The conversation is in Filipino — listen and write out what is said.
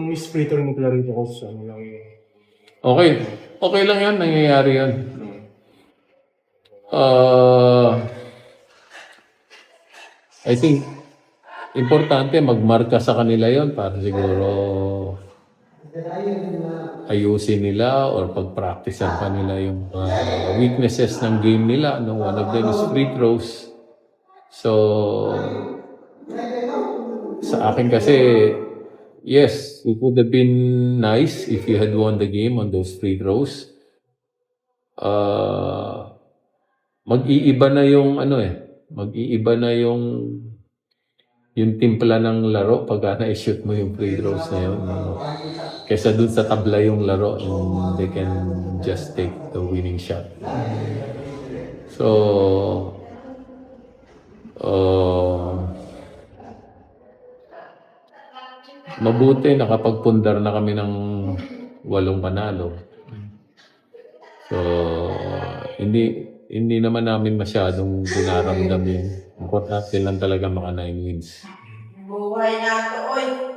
Yung sprayer ni Clarito ko sa ano lang yun. Okay. Okay lang yan. Nangyayari yan. I think, importante magmarka sa kanila yon para siguro ayusin nila or pag-practicean pa nila yung weaknesses ng game nila. No? One of them is free throws. So, sa akin kasi, yes, it would have been nice if you had won the game on those free throws. Mag-iiba na yung mag-iiba na yung timpla ng laro pag na-shoot mo yung free throws na yun. Kesa dun sa tabla yung laro and they can just take the winning shot. So, mabuti nakapagpundar na kami ng 8 panalo. So, hindi naman namin masyadong dinaramdam yun. Importante lang talaga maka 9 wins. Buhay na to, oy!